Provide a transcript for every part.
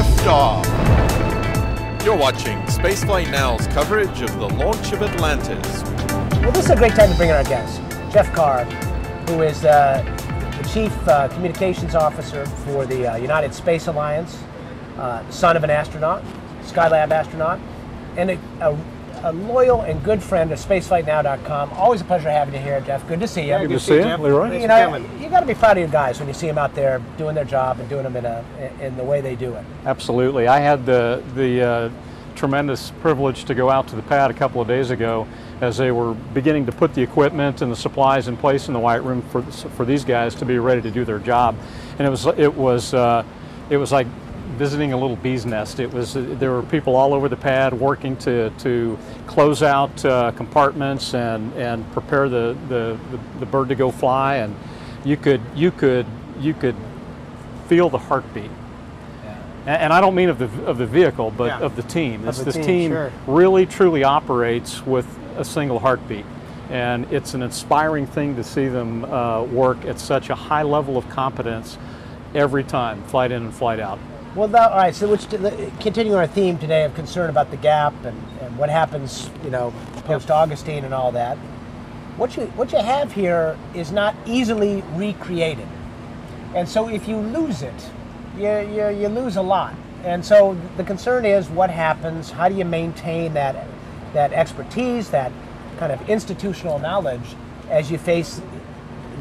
liftoff! You're watching Spaceflight Now's coverage of the launch of Atlantis. Well, this is a great time to bring in our guest, Jeff Carr, who is the Chief Communications Officer for the United Space Alliance, son of an astronaut, Skylab astronaut, and a loyal and good friend of spaceflightnow.com. Always a pleasure having you here, Jeff. Good to see you. Good to see you, Leroy. You know, you got to be proud of your guys when you see them out there doing their job and doing them in the way they do it. Absolutely. I had the tremendous privilege to go out to the pad a couple of days ago as they were beginning to put the equipment and the supplies in place in the White Room for these guys to be ready to do their job. And it was like visiting a little bee's nest. There were people all over the pad working to close out compartments and prepare the bird to go fly, and you could feel the heartbeat. And I don't mean of the vehicle, but of the team. This team sure. really truly operates with a single heartbeat, and it's an inspiring thing to see them work at such a high level of competence every time, flight in and flight out. Well, all right. So, continuing our theme today of concern about the gap and what happens, you know, post Augustine and all that. What you have here is not easily recreated, and so if you lose it, you lose a lot. And so the concern is what happens. How do you maintain that expertise, that kind of institutional knowledge, as you face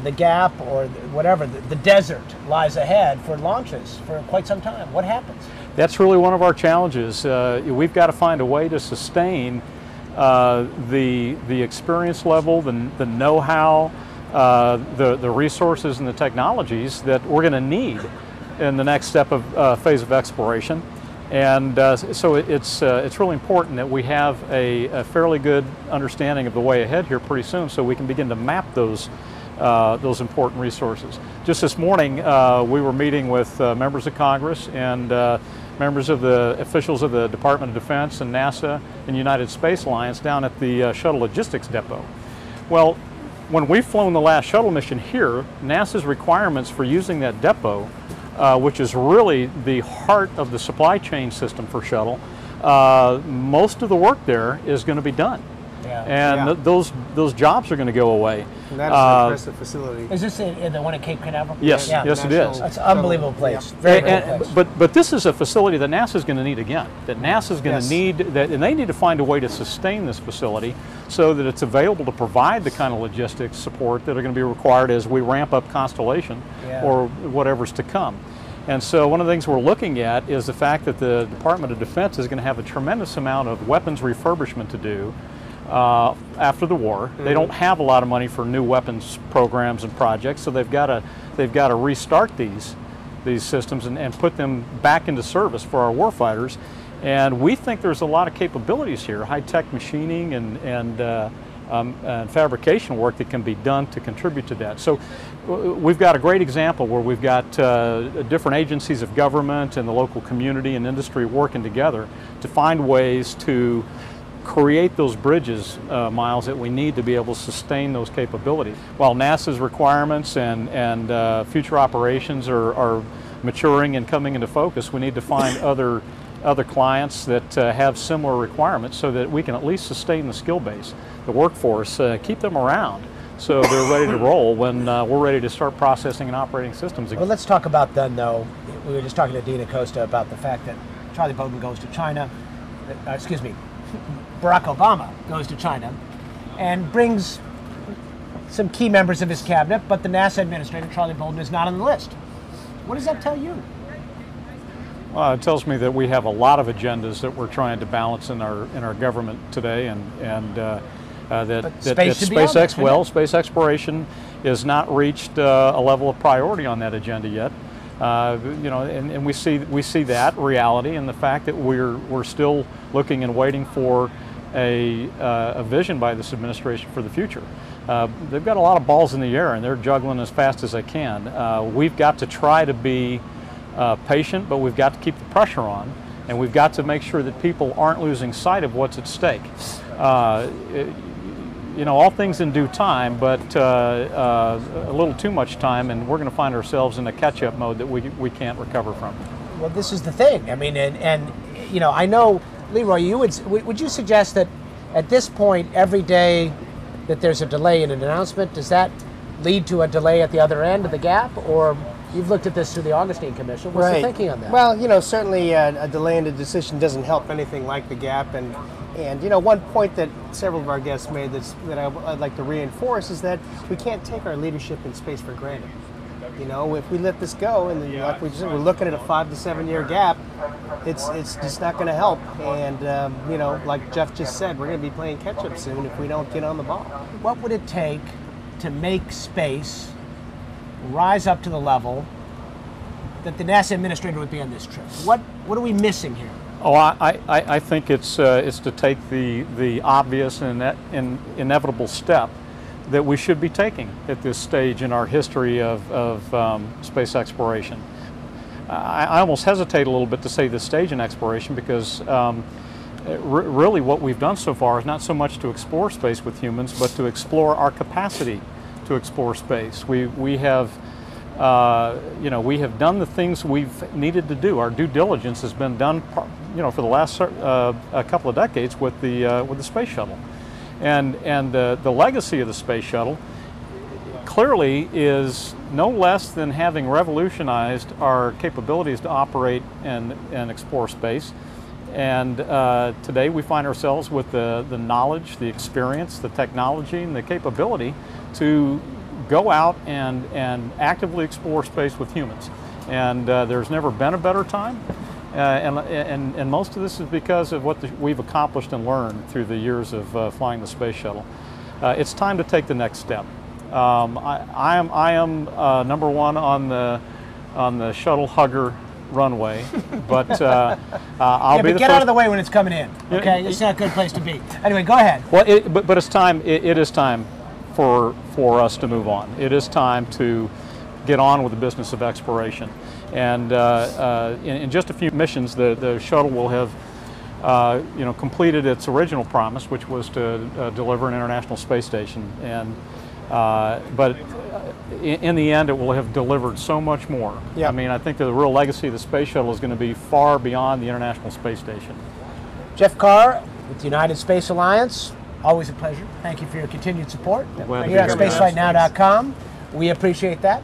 the gap or whatever, the desert lies ahead for launches for quite some time? What happens? That's really one of our challenges. We've got to find a way to sustain the experience level, the know-how, the resources and the technologies that we're going to need in the next phase of exploration. And so it's really important that we have a fairly good understanding of the way ahead here pretty soon, so we can begin to map those important resources. Just this morning, we were meeting with members of Congress and members of the officials of the Department of Defense and NASA and United Space Alliance down at the Shuttle Logistics Depot. Well, when we've flown the last shuttle mission here, NASA's requirements for using that depot, which is really the heart of the supply chain system for Shuttle, most of the work there is going to be done. And those jobs are going to go away. And that is an impressive facility. Is this the one at Cape Canaveral? Yes, yes it is. It's an unbelievable place. Very place. But this is a facility that NASA is going to need again. That NASA is going to need, and they need to find a way to sustain this facility so that it's available to provide the kind of logistics support that are going to be required as we ramp up Constellation or whatever's to come. And so one of the things we're looking at is the fact that the Department of Defense is going to have a tremendous amount of weapons refurbishment to do after the war. They don't have a lot of money for new weapons programs and projects, so they've got to restart these systems and put them back into service for our warfighters. And we think there's a lot of capabilities here, high-tech machining and fabrication work that can be done to contribute to that. So we've got a great example where we've got different agencies of government and the local community and industry working together to find ways to create those bridges, Miles, that we need to be able to sustain those capabilities. While NASA's requirements and future operations are maturing and coming into focus, we need to find other clients that have similar requirements so that we can at least sustain the skill base, the workforce, keep them around so they're ready to roll when we're ready to start processing and operating systems again. Well, let's talk about then, though. We were just talking to Dina Costa about the fact that Charlie Bowden goes to China, Barack Obama goes to China and brings some key members of his cabinet, but the NASA administrator, Charlie Bolden, is not on the list. What does that tell you? Well, it tells me that we have a lot of agendas that we're trying to balance in our government today, and space exploration has not reached a level of priority on that agenda yet. You know, and we see that reality and the fact that we're still looking and waiting for a vision by this administration for the future. They've got a lot of balls in the air and they're juggling as fast as they can. We've got to try to be patient, but we've got to keep the pressure on, and we've got to make sure that people aren't losing sight of what's at stake. You know, all things in due time, but a little too much time, and we're going to find ourselves in a catch-up mode that we can't recover from. Well, this is the thing. I mean, and you know, I know, Leroy, would you suggest that at this point, every day that there's a delay in an announcement, does that lead to a delay at the other end of the gap? Or you've looked at this through the Augustine Commission. What's the thinking on that? Well, you know, certainly a delay in a decision doesn't help anything like the gap. And you know, one point that several of our guests made that I'd like to reinforce is that we can't take our leadership in space for granted. You know, if we let this go, and like we just said, we're looking at a 5 to 7 year gap, it's just not going to help. And you know, like Jeff just said, we're going to be playing catch up soon if we don't get on the ball. What would it take to make space rise up to the level that the NASA administrator would be on this trip? What are we missing here? Oh, I think it's to take the obvious and inevitable step that we should be taking at this stage in our history of space exploration. I almost hesitate a little bit to say this stage in exploration because really what we've done so far is not so much to explore space with humans, but to explore our capacity to explore space. We have you know, we have done the things we've needed to do. Our due diligence has been done, you know, for the last a couple of decades with the space shuttle, and the legacy of the space shuttle clearly is no less than having revolutionized our capabilities to operate and explore space. And today we find ourselves with the knowledge, the experience, the technology, and the capability to go out and actively explore space with humans. And there's never been a better time. And most of this is because of what we've accomplished and learned through the years of flying the space shuttle. It's time to take the next step. I am number one on the shuttle hugger runway, but I'll be the get first. out of the way when it's coming in. Okay, it's not a good place to be. Anyway, go ahead. Well, but it's time. It is time for us to move on. It is time to get on with the business of exploration. And in just a few missions, the shuttle will have you know, completed its original promise, which was to deliver an International Space Station. And but in the end, it will have delivered so much more. Yep. I mean, I think the real legacy of the space shuttle is going to be far beyond the International Space Station. Jeff Carr with the United Space Alliance. Always a pleasure. Thank you for your continued support. Glad to Here be at here. spaceflightnow.com. We appreciate that.